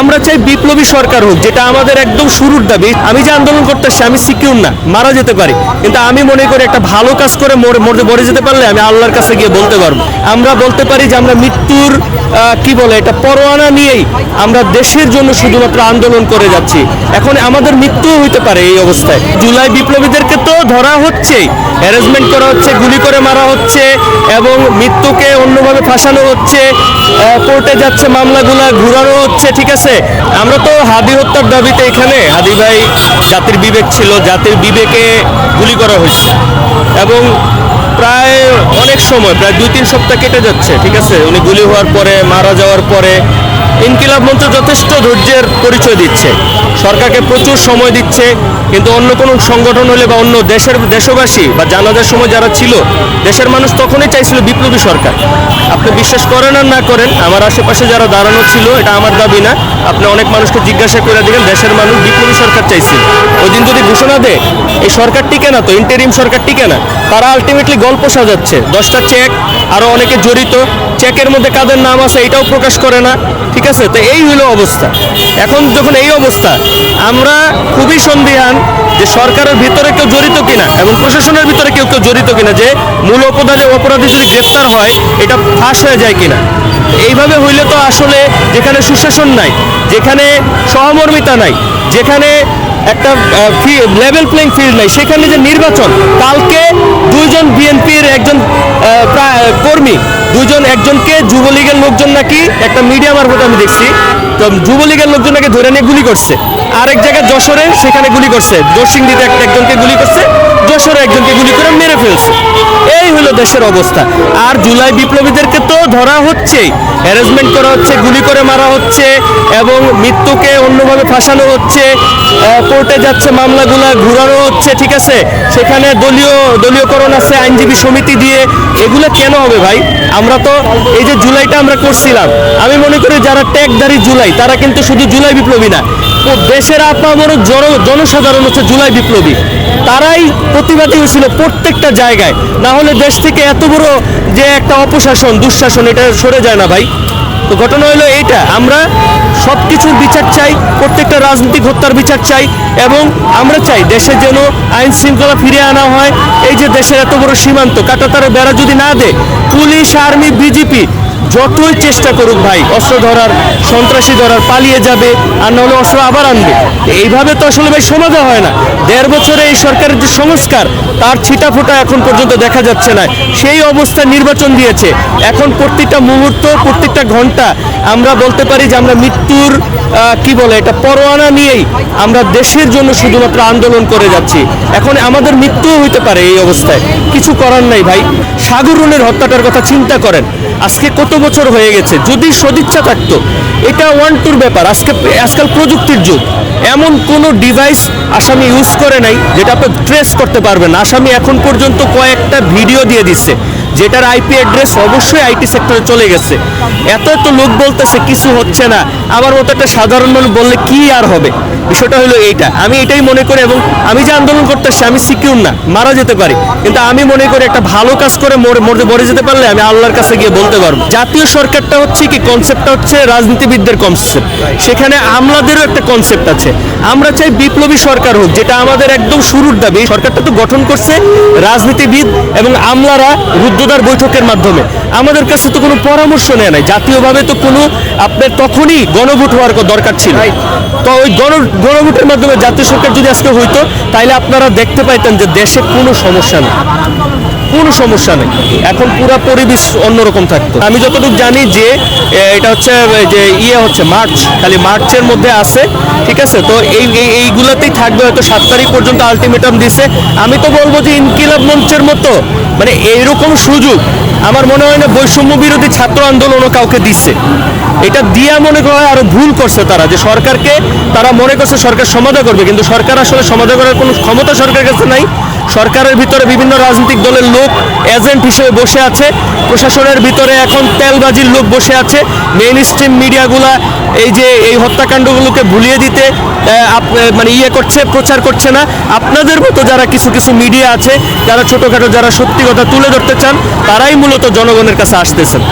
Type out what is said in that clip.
আমরা চাই বিপ্লবী সরকার হোক, যেটা আমাদের একদম শুরুর দাবি। আমি যে আন্দোলন করতেছি আমি সিকিউর না, মারা যেতে পারি, কিন্তু আমি মনে করি একটা ভালো কাজ করে মরে যেতে পারলে আমি আল্লাহর কাছে গিয়ে বলতে পারবো, আমরা বলতে পারি যে আমরা মৃত্যুর কি বলে এটা পরোয়ানা নিয়েই আমরা দেশের জন্য শুধুমাত্র আন্দোলন করে যাচ্ছি। এখন আমাদের মৃত্যুও হইতে পারে এই অবস্থায়। জুলাই বিপ্লবীদেরকে তো ধরা হচ্ছেই, হ্যারাসমেন্ট করা হচ্ছে, গুলি করে মারা হচ্ছে এবং মৃত্যুকে অন্যভাবে ফাঁসানো হচ্ছে, কোর্টে যাচ্ছে মামলাগুলা ঘুরানো হচ্ছে। ঠিক আছে, আমরা তো হাদি হত্যার দাবিতে এখানে, হাদি ভাই জাতির বিবেক ছিল, জাতির বিবেকে গুলি করা হয়েছে এবং প্রায় অনেক সময়, প্রায় 2-3 সপ্তাহ কেটে যাচ্ছে। ঠিক আছে, উনি গুলি হওয়ার পরে, মারা যাওয়ার পরে ইনকিলাব মঞ্চ যথেষ্ট ধৈর্যের পরিচয় দিচ্ছে, সরকারকে প্রচুর সময় দিচ্ছে, কিন্তু অন্য কোনো সংগঠন হলে বা অন্য দেশবাসী বা জানাজার সময় যারা ছিল দেশের মানুষ তখনই চাইছিল বিপ্লবী সরকার। আপনি বিশ্বাস করেন আর না করেন, আমার আশেপাশে যারা দাঁড়ানো ছিল, এটা আমার দাবি না, আপনি অনেক মানুষকে জিজ্ঞাসা করে দেখেন, দেশের মানুষ বিপ্লবী সরকার চাইছিল। ওই দিন যদি ঘোষণা দেয় এই সরকার টিকে না, তো ইন্টারিম সরকার টিকে না, তারা আলটিমেটলি গল্প সাজাচ্ছে। 10টা চেক, আরও অনেকে জড়িত, চেকের মধ্যে কাদের নাম আছে এটাও প্রকাশ করে না। ঠিক আছে, তো এই হলো অবস্থা। এখন যখন এই অবস্থা, আমরা খুবই সন্দিহান যে সরকারের ভিতরে কেউ জড়িত কিনা এবং প্রশাসনের ভিতরে কেউ জড়িত কিনা, যে মূল অপরাধী যদি গ্রেফতার হয় এটা ফাঁস হয়ে যায় কিনা। এইভাবে হইলে তো আসলে যেখানে সুশাসন নাই, যেখানে সহমর্মিতা নাই, যেখানে একটা লেভেল প্লেইং ফিল্ড নাই, সেখানে যে নির্বাচন, কালকে 2জন বিএনপির একজন কর্মী, একজনকে যুবলীগের লোকজন নাকি একটা মিডিয়া মারফত আমি দেখছি, তো যুবলীগের লোকজন নাকি ধরে নিয়ে গুলি করছে, আরেক জায়গায় যশোরে সেখানে গুলি করছে, জোরসিংদীতে একজনকে গুলি করছে, যশোরে একজনকে গুলি করে মেরে ফেলছে। এই হলো দেশের অবস্থা। আর জুলাই বিপ্লবীদেরকে তো ধরা হচ্ছেই, হ্যারাসমেন্ট করা হচ্ছে, গুলি করে মারা হচ্ছে এবং মৃত্যুকে অন্যভাবে ফাঁসানো হচ্ছে, কোর্টে যাচ্ছে মামলাগুলা ঘুরানো হচ্ছে। ঠিক আছে, সেখানে দলীয়করণ আছে আইনজীবী সমিতি দিয়ে। এগুলো কেন হবে ভাই? আমরা তো এই যে জুলাইটা আমরা করছিলাম, আমি মনে করি যারা ট্যাগধারী জুলাই, তারা কিন্তু শুধু জুলাই বিপ্লবী না, দেশের আপামর জনসাধারণ হচ্ছে জুলাই বিপ্লবী, তারাই প্রতিবাদী হয়েছিল প্রত্যেকটা জায়গায়। না হলে দেশ থেকে এত বড় যে একটা অপশাসন, দুঃশাসন, এটা সরে যায় না ভাই। তো ঘটনা হলো এইটা, আমরা সব কিছুর বিচার চাই, প্রত্যেকটা রাজনৈতিক হত্যার বিচার চাই এবং আমরা চাই দেশে যেন আইন শৃঙ্খলা ফিরিয়ে আনা হয়। এই যে দেশের এত বড় সীমান্ত, কাঁটাতারে বেড়া যদি না দেয়, পুলিশ, আর্মি, বিজেপি যতই চেষ্টা করুক ভাই, অস্ত্র ধরার, সন্ত্রাসী ধরার, পালিয়ে যাবে, আর নাহলে অস্ত্র আবার আনবে। এইভাবে তো আসলে ভাই সমাধান হয় না। 1.5 বছরে এই সরকারের যে সংস্কার, তার ছিটাফোঁটা এখন পর্যন্ত দেখা যাচ্ছে না। সেই অবস্থায় নির্বাচন দিয়েছে, এখন প্রত্যেকটা মুহূর্ত, প্রত্যেকটা ঘন্টা আমরা বলতে পারি যে আমরা মৃত্যুর কি বলে এটা পরোয়ানা নিয়েই আমরা দেশের জন্য শুধুমাত্র আন্দোলন করে যাচ্ছি। এখন আমাদের মৃত্যুও হইতে পারে এই অবস্থায়, কিছু করার নাই ভাই। সাগরুনের হত্যাটার কথা চিন্তা করেন, আজকে কত বছর হয়ে গেছে। যদি সদিচ্ছা থাকতো, এটা 1-2 ব্যাপার। আজকাল প্রযুক্তির যুগ, এমন কোনো ডিভাইস আসামি ইউজ করে নাই যেটা আপনি ট্রেস করতে পারবেন। আসামি এখন পর্যন্ত কয়েকটা ভিডিও দিয়ে দিচ্ছে যেটার আইপি অ্যাড্রেস অবশ্যই আইটি সেক্টরে চলে গেছে। এত লোক বলতেছে কিছু হচ্ছে না, আমার মতো একটা সাধারণ মানুষ বললে কি আর হবে। বিষয়টা হলো এইটা, আমি এটাই মনে করি এবং আমি যে আন্দোলন করতেছি আমি সিকিউর না, মারা যেতে পারি, কিন্তু আমি মনে করি একটা ভালো কাজ করে মরে যেতে পারলে আমি আল্লাহর কাছে গিয়ে বলতে পারবো। জাতীয় সরকারটা হচ্ছে কি, কনসেপ্টটা হচ্ছে রাজনীতিবিদদের কনসেপ্ট, সেখানে আমলাদেরও একটা কনসেপ্ট আছে। আমরা চাই বিপ্লবী সরকার হোক, যেটা আমাদের একদম শুরুর দাবি। সরকারটা তো গঠন করছে রাজনীতিবিদ এবং আমলারা রুদ্ধদ্বার বৈঠকের মাধ্যমে, আমাদের কাছে তো কোনো পরামর্শ নেয় নাই। জাতীয়ভাবে তো কোনো আপনার তখনই গণভোট হওয়ার দরকার ছিল, তো ওই গণভোটের মাধ্যমে জাতীয় সরকার যদি আজকে হইতো, তাইলে আপনারা দেখতে পাইতেন যে দেশে কোনো সমস্যা নেই, কোনো সমস্যা নেই, এখন পুরো পরিবেশ অন্যরকম থাকতো। আমি যতটুকু জানি যে এটা হচ্ছে যে হচ্ছে মার্চ, খালি মার্চের মধ্যে আছে। ঠিক আছে, তো এইগুলাতেই থাকবে, হয়তো 7 তারিখ পর্যন্ত আলটিমেটাম দিছে। আমি তো বলবো যে ইনকিলাব মঞ্চের মতো মানে এইরকম সুযোগ আমার মনে হয় না বৈষম্য বিরোধী ছাত্র আন্দোলনও কাউকে দিচ্ছে। এটা দিয়া মনে হয় আরো ভুল করছে তারা, যে সরকারকে তারা মনে করছে সরকার সমাধান করবে, কিন্তু সরকার আসলে সমাধান করার কোনো ক্ষমতা সরকারের কাছে নাই। সরকারের ভিতরে বিভিন্ন রাজনৈতিক দলের লোক এজেন্ট হিসেবে বসে আছে, প্রশাসনের ভিতরে এখন তেলবাজির লোক বসে আছে, মেইন স্ট্রিম মিডিয়াগুলা এই হত্যাকাণ্ডগুলোকে ভুলিয়ে দিতে মানে করছে, প্রচার করছে না। আপনাদের মতো যারা কিছু মিডিয়া আছে, যারা ছোটোখাটো, যারা সত্যি কথা তুলে ধরতে চান, তারাই মূলত জনগণের কাছে আসতেছেন।